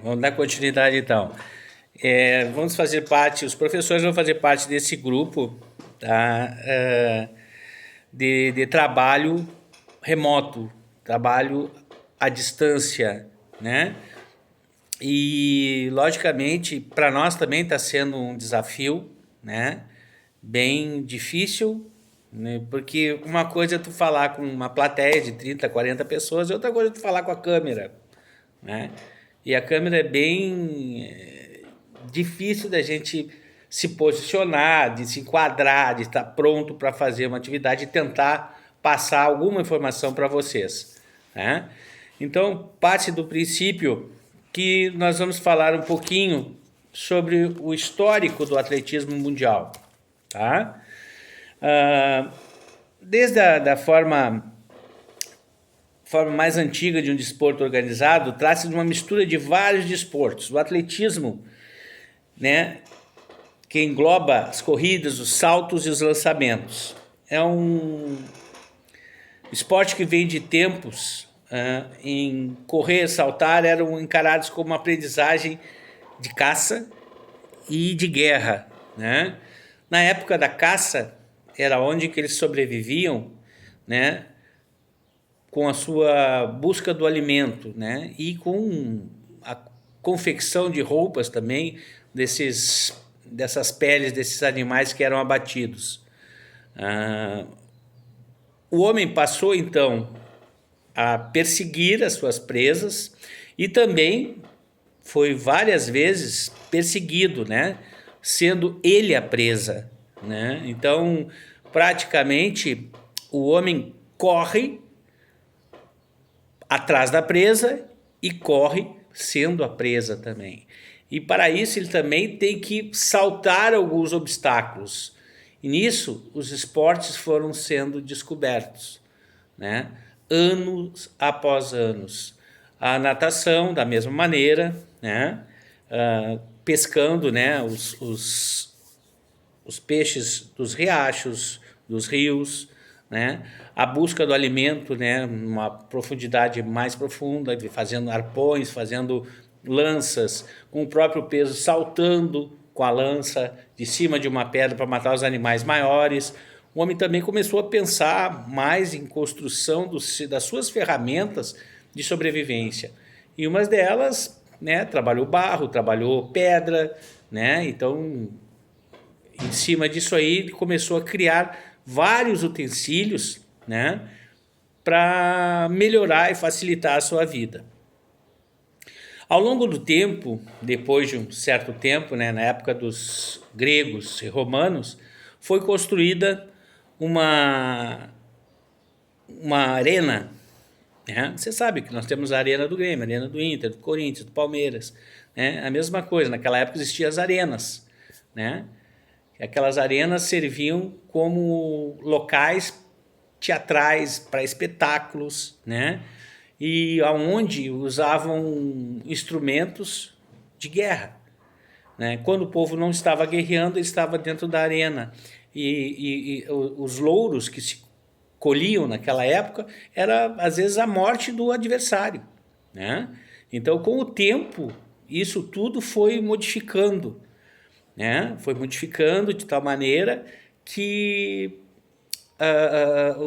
Vamos dar continuidade então. Vamos fazer parte, os professores vão fazer parte desse grupo, tá? De trabalho remoto, trabalho à distância, né? E, logicamente, para nós também está sendo um desafio, né? Bem difícil, né? Porque uma coisa é tu falar com uma plateia de 30, 40 pessoas e outra coisa é tu falar com a câmera, né? E a câmera é bem difícil da gente se posicionar, de se enquadrar, de estar pronto para fazer uma atividade e tentar passar alguma informação para vocês, né? Então, parte do princípio que nós vamos falar um pouquinho sobre o histórico do atletismo mundial, tá? Desde a da forma mais antiga de um desporto organizado, trata-se de uma mistura de vários desportos. O atletismo, né, que engloba as corridas, os saltos e os lançamentos. É um esporte que vem de tempos em correr, saltar, eram encarados como uma aprendizagem de caça e de guerra, né? Na época da caça, era onde que eles sobreviviam, né? Com a sua busca do alimento, né? E com a confecção de roupas também dessas peles desses animais que eram abatidos. O homem passou então a perseguir as suas presas e também foi várias vezes perseguido, né? Sendo ele a presa, né? Então, praticamente, o homem corre atrás da presa e corre sendo a presa também. E para isso ele também tem que saltar alguns obstáculos. E nisso os esportes foram sendo descobertos, né? Anos após anos. A natação, da mesma maneira, né? Pescando, né? Os peixes dos riachos, dos rios, né? A busca do alimento, né? Uma profundidade mais profunda, fazendo arpões, fazendo lanças, com o próprio peso, saltando com a lança de cima de uma pedra para matar os animais maiores. O homem também começou a pensar mais em construção das suas ferramentas de sobrevivência. E umas delas, né, trabalhou barro, trabalhou pedra, né? Então, em cima disso aí, ele começou a criar vários utensílios, né, para melhorar e facilitar a sua vida. Ao longo do tempo, depois de um certo tempo, né, na época dos gregos e romanos, foi construída uma, uma arena. Né? Você sabe que nós temos a arena do Grêmio, a arena do Inter, do Corinthians, do Palmeiras. Né? A mesma coisa, naquela época existiam as arenas. Né? Aquelas arenas serviam como locais teatrais para espetáculos, né? E aonde usavam instrumentos de guerra, né? Quando o povo não estava guerreando, ele estava dentro da arena. E os louros que se colhiam naquela época era às vezes a morte do adversário, né? Então, com o tempo, isso tudo foi modificando, né? Foi modificando de tal maneira que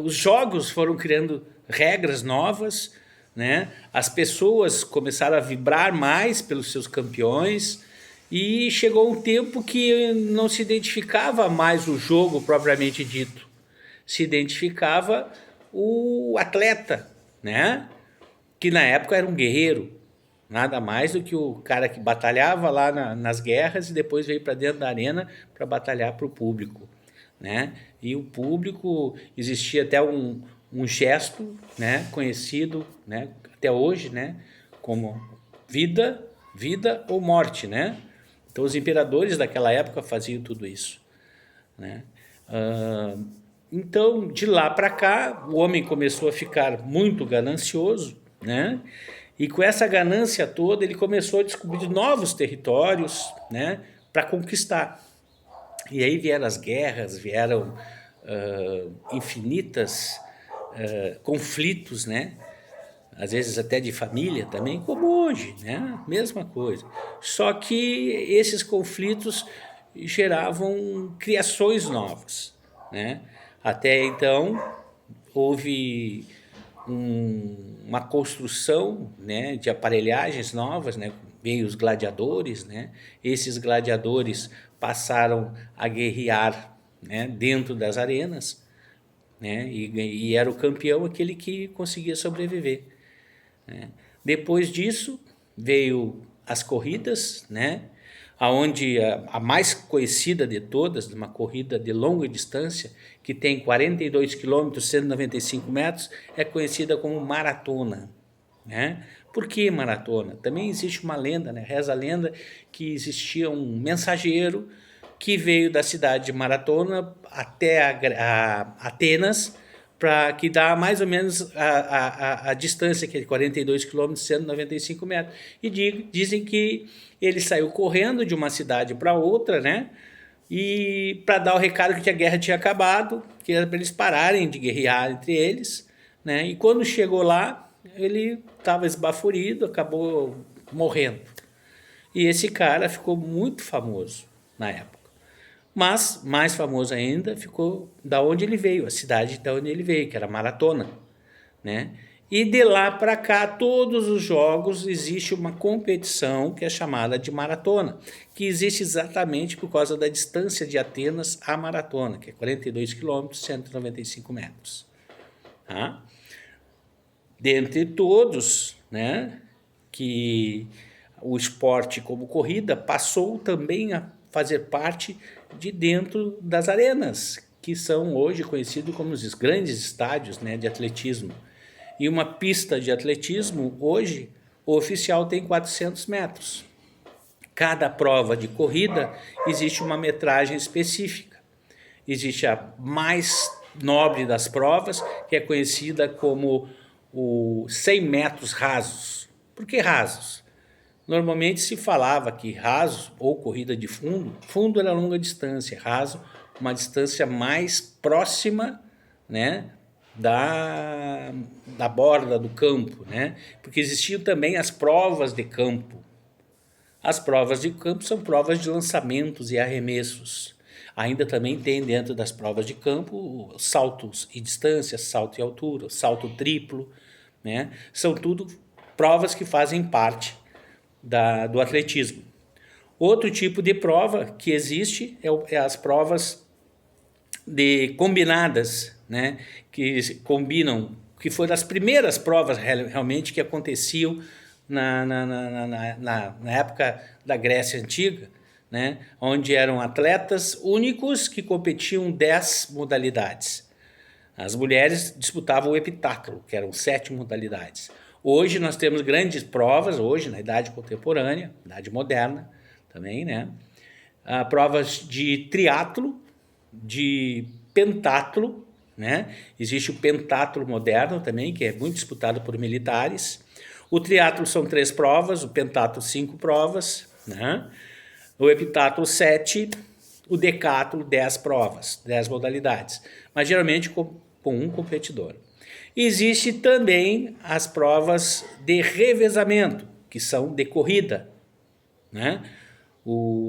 os jogos foram criando regras novas, né? As pessoas começaram a vibrar mais pelos seus campeões e chegou um tempo que não se identificava mais o jogo propriamente dito, se identificava o atleta, né? Que na época era um guerreiro, nada mais do que o cara que batalhava lá nas guerras e depois veio para dentro da arena para batalhar para o público, né? E o público, existia até um gesto, né, conhecido, né, até hoje, né, como vida ou morte, né? Então os imperadores daquela época faziam tudo isso, né? Então, de lá para cá, o homem começou a ficar muito ganancioso, né? E com essa ganância toda, ele começou a descobrir novos territórios, né, para conquistar. E aí vieram as guerras, vieram infinitas conflitos, né? às vezes até de família também, como hoje, né? Mesma coisa. Só que esses conflitos geravam criações novas, né? Até então houve uma construção, né, de aparelhagens novas, né? Veio os gladiadores, né? Esses gladiadores passaram a guerrear, né, dentro das arenas, né? E era o campeão aquele que conseguia sobreviver, né? Depois disso veio as corridas, né? Aonde a mais conhecida de todas, uma corrida de longa distância, que tem 42 quilômetros, 195 metros, é conhecida como maratona, né? Por que maratona? Também existe uma lenda, né? Reza a lenda que existia um mensageiro que veio da cidade de Maratona até a Atenas, para que dá mais ou menos a distância, que é 42 quilômetros, 195 metros. E dizem que ele saiu correndo de uma cidade para outra, né? E para dar o recado que a guerra tinha acabado, que era para eles pararem de guerrear entre eles, né? E quando chegou lá, ele estava esbaforido, acabou morrendo. E esse cara ficou muito famoso na época. Mas, mais famoso ainda, ficou da onde ele veio, a cidade da onde ele veio, que era Maratona, né? E de lá para cá, todos os jogos, existe uma competição que é chamada de maratona, que existe exatamente por causa da distância de Atenas à Maratona, que é 42 quilômetros, 195 metros. Tá? Dentre todos, né, que o esporte como corrida passou também a fazer parte de dentro das arenas, que são hoje conhecidos como os grandes estádios, né, de atletismo. E uma pista de atletismo, hoje, o oficial tem 400 metros. Cada prova de corrida existe uma metragem específica. Existe a mais nobre das provas, que é conhecida como o 100 metros rasos. Por que rasos? Normalmente se falava que raso ou corrida de fundo, fundo era longa distância, raso uma distância mais próxima, né, da borda do campo, né? Porque existiam também as provas de campo. As provas de campo são provas de lançamentos e arremessos. Ainda também tem dentro das provas de campo saltos e distâncias, salto e altura, salto triplo, né? São tudo provas que fazem parte do atletismo. Outro tipo de prova que existe é as provas de combinadas, né? Que combinam, que foram as primeiras provas realmente que aconteciam na época da Grécia Antiga, né? Onde eram atletas únicos que competiam 10 modalidades. As mulheres disputavam o heptatlo, que eram 7 modalidades. Hoje nós temos grandes provas, hoje na idade contemporânea, idade moderna também, né? Provas de triatlo, de pentatlo, né? Existe o pentatlo moderno também, que é muito disputado por militares. O triatlo são 3 provas, o pentatlo 5 provas, né? O heptatlo 7, o decatlo 10 provas, 10 modalidades, mas geralmente com um competidor. Existe também as provas de revezamento, que são de corrida, né?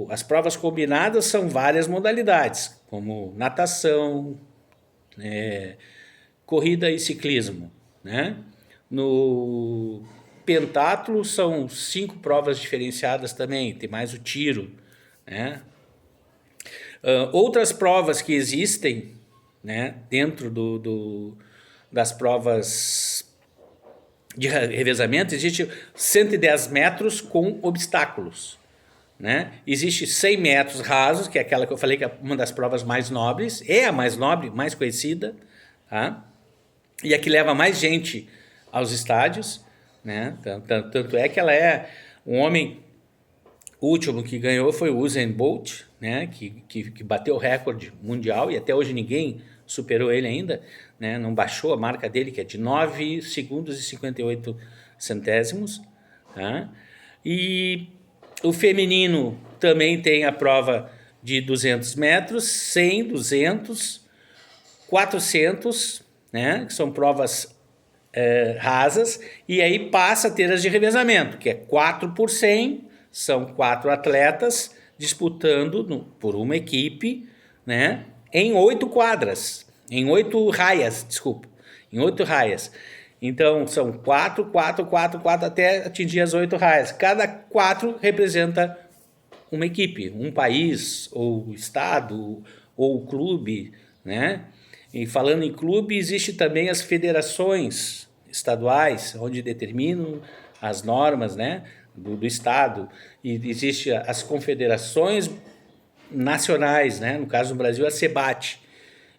As provas combinadas são várias modalidades, como natação, corrida e ciclismo, né? No pentatlo são 5 provas diferenciadas também, tem mais o tiro, né? Outras provas que existem, né, dentro das provas de revezamento, existe 110 metros com obstáculos, né? Existe 100 metros rasos, que é aquela que eu falei que é uma das provas mais nobres, é a mais nobre, mais conhecida, tá? E a que leva mais gente aos estádios, né? Tanto é que ela é um homem. O último que ganhou foi o Usain Bolt, né? Que bateu o recorde mundial e até hoje ninguém superou ele ainda, né? Não baixou a marca dele, que é de 9 segundos e 58 centésimos. Tá? E o feminino também tem a prova de 200 metros, 100, 200, 400, né? Que são provas rasas, e aí passa a ter as de revezamento, que é 4 por 100, são 4 atletas disputando por uma equipe, né, em 8 quadras, em 8 raias, desculpa, em 8 raias. Então, são 4, 4, 4, 4, até atingir as 8 raias. Cada 4 representa uma equipe, um país, ou estado, ou clube, né? E falando em clube, existe também as federações estaduais, onde determinam as normas, né, do estado. E existe as confederações nacionais, né? No caso do Brasil, a CEBAT,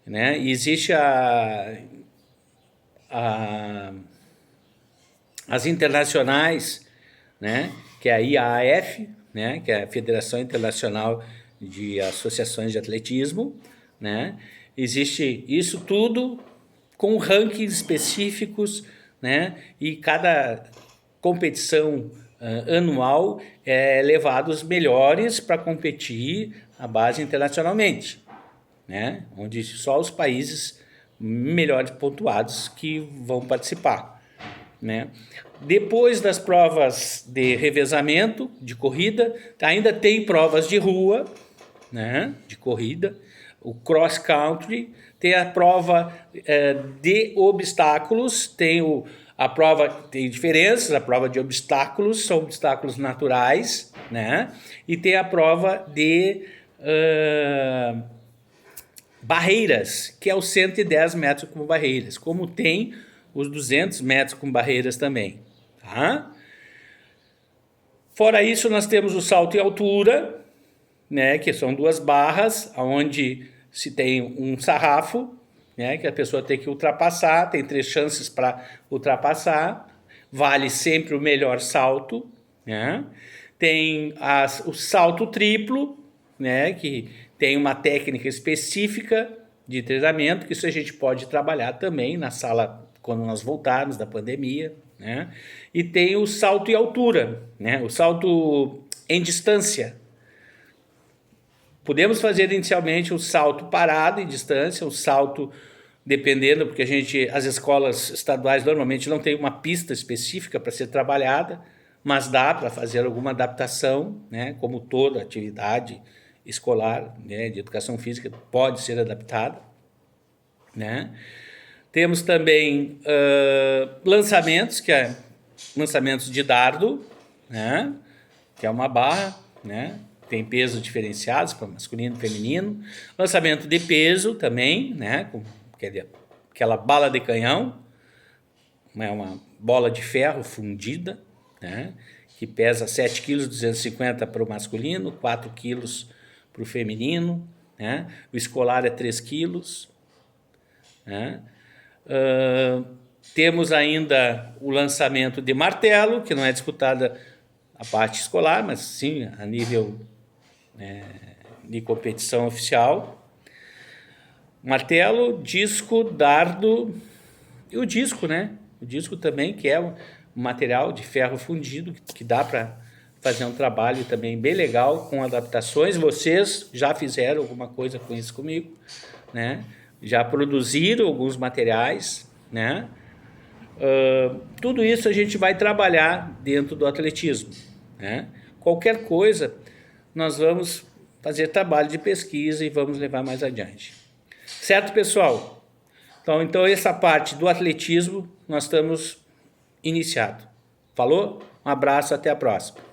né? E existe as internacionais, né? Que é a IAAF, né? Que é a Federação Internacional de Associações de Atletismo, né? Existe isso tudo com rankings específicos, né? E cada competição anual é levado os melhores para competir à base internacionalmente, né? Onde só os países melhores pontuados que vão participar, né? Depois das provas de revezamento, de corrida, ainda tem provas de rua, né? De corrida, o cross country, tem a prova de obstáculos, a prova, tem diferenças, a prova de obstáculos são obstáculos naturais, né? E tem a prova de barreiras, que é os 110 metros com barreiras, como tem os 200 metros com barreiras também, tá? Fora isso, nós temos o salto em altura, né, que são 2 barras, onde se tem um sarrafo, né, que a pessoa tem que ultrapassar, tem 3 chances para ultrapassar, vale sempre o melhor salto, né? Tem o salto triplo, né, que tem uma técnica específica de treinamento, que isso a gente pode trabalhar também na sala quando nós voltarmos da pandemia, né? E tem o salto em altura, né? O salto em distância. Podemos fazer inicialmente um salto parado em distância, um salto dependendo, porque as escolas estaduais normalmente não têm uma pista específica para ser trabalhada, mas dá para fazer alguma adaptação, né? Como toda atividade escolar, né, de educação física pode ser adaptada, né? Temos também lançamentos, que é lançamentos de dardo, né? Que é uma barra, né? Tem pesos diferenciados para masculino e feminino. Lançamento de peso também, né? Aquela bala de canhão, é uma bola de ferro fundida, né? Que pesa 7,250 kg para o masculino, 4 quilos para o feminino, né? O escolar é 3 quilos, né? Temos ainda o lançamento de martelo, que não é disputada a parte escolar, mas sim a nível de competição oficial. Martelo, disco, dardo e o disco, né? O disco também, que é um material de ferro fundido, que dá para fazer um trabalho também bem legal, com adaptações. Vocês já fizeram alguma coisa com isso comigo, né? Já produziram alguns materiais, né? Tudo isso a gente vai trabalhar dentro do atletismo, né? Qualquer coisa, nós vamos fazer trabalho de pesquisa e vamos levar mais adiante. Certo, pessoal? Então essa parte do atletismo nós estamos iniciado. Falou? Um abraço, até a próxima.